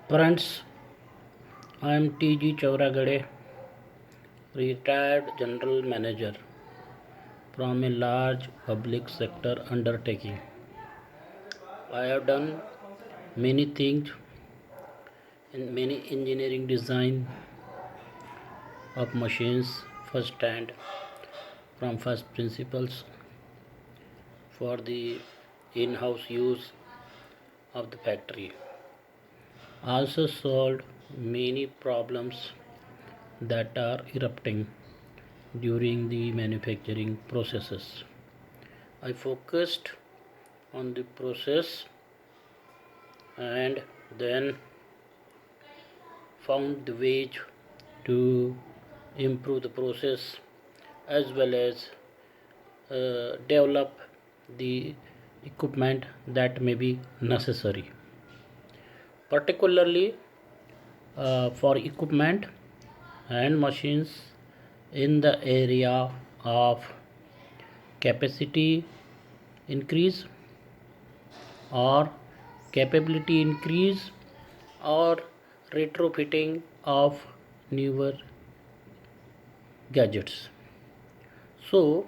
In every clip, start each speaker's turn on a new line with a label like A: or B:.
A: Friends, I am T.G. Chauragade, retired general manager from a large public sector undertaking. I have done many things in many engineering design of machines first hand from first principles for the in-house use of the factory. Also solved many problems that are erupting during the manufacturing processes. I focused on the process and then found the ways to improve the process as well as develop the equipment that may be necessary, particularly for equipment and machines in the area of capacity increase or capability increase or retrofitting of newer gadgets. So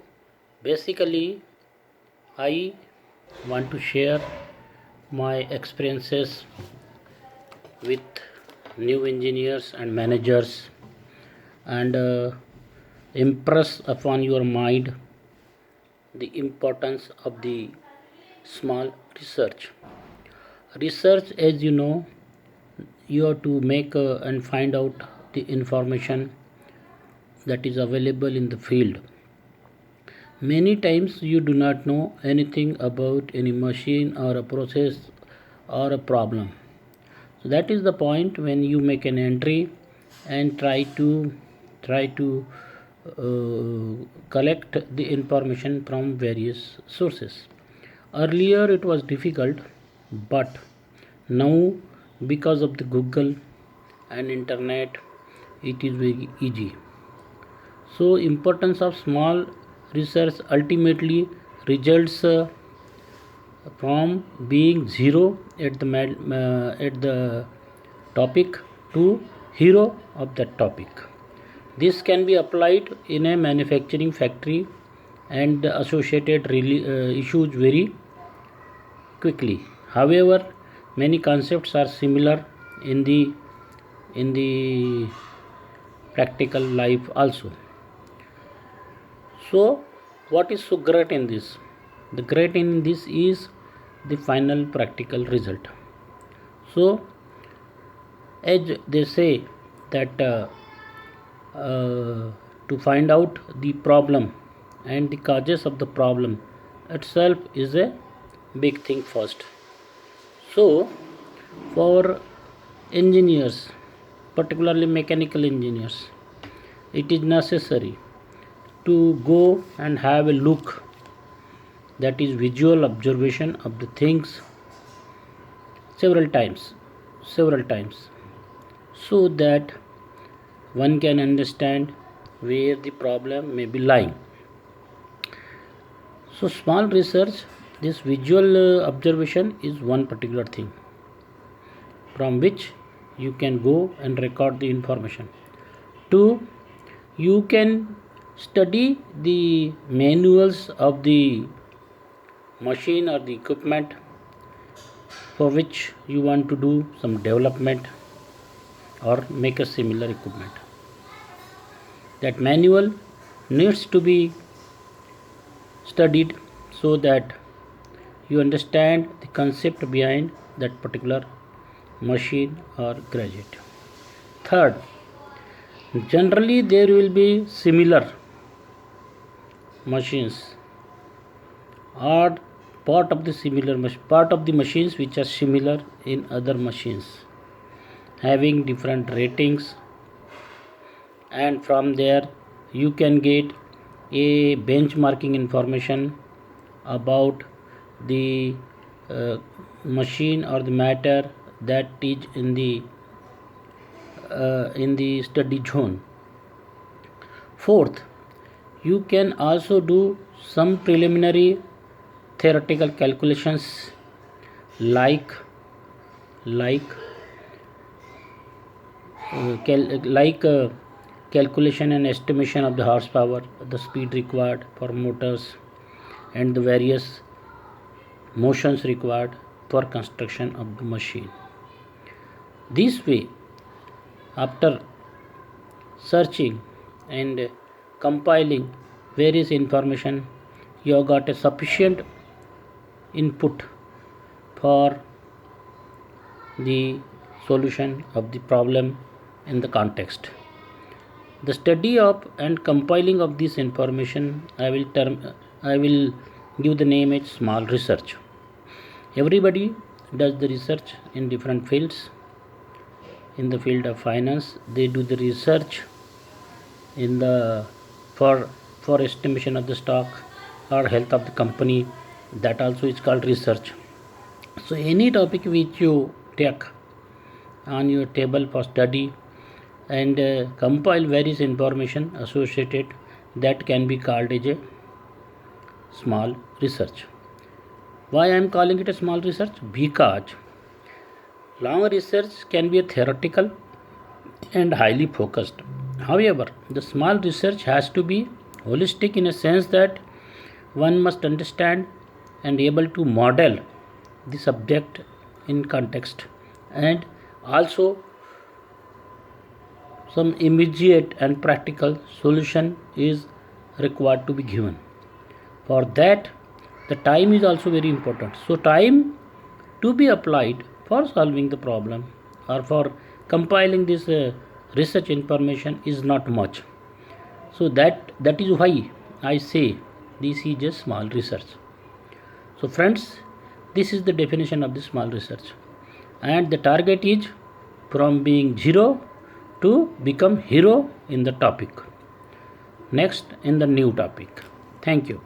A: basically, I want to share my experiences with new engineers and managers and impress upon your mind the importance of the small research. Research, as you know, you have to make and find out the information that is available in the field. Many times you do not know anything about any machine or a process or a problem. So that is the point when you make an entry and try to collect the information from various sources. Earlier it was difficult, but now because of the Google and internet it is very easy. So importance of small research ultimately results from being zero at the topic to hero of that topic. This can be applied in a manufacturing factory and the associated issues very quickly. However, many concepts are similar in the practical life also. So, what is so great in this? The great in this is the final practical result. So, as they say that to find out the problem and the causes of the problem itself is a big thing first. So, for engineers, particularly mechanical engineers, it is necessary to go and have a look, that is visual observation of the things several times so that one can understand where the problem may be lying. So small research, this visual observation is one particular thing from which you can go and record the information. Two, you can study the manuals of the machine or the equipment for which you want to do some development or make a similar equipment. That manual needs to be studied so that you understand the concept behind that particular machine or gadget. Third, generally there will be similar machines or part of the machines which are similar in other machines having different ratings, and from there you can get a benchmarking information about the machine or the matter that is in the study zone. Fourth, you can also do some preliminary theoretical calculations like calculation and estimation of the horsepower, the speed required for motors, and the various motions required for construction of the machine. This way, after searching and compiling various information, you have got a sufficient input for the solution of the problem in the context. The study of and compiling of this information, I will give the name as small research. Everybody does the research in different fields. In the field of finance, they do the research in the for estimation of the stock or health of the company. That also is called research. So any topic which you take on your table for study and compile various information associated, that can be called as a small research. Why I am calling it a small research? Because long research can be a theoretical and highly focused. However, the small research has to be holistic in a sense that one must understand and able to model the subject in context, and also some immediate and practical solution is required to be given. For that, the time is also very important. So time to be applied for solving the problem or for compiling this research information is not much. So that is why I say this is just small research. So friends, this is the definition of the small research, and the target is from being zero to become hero in the topic. Next in the new topic. Thank you.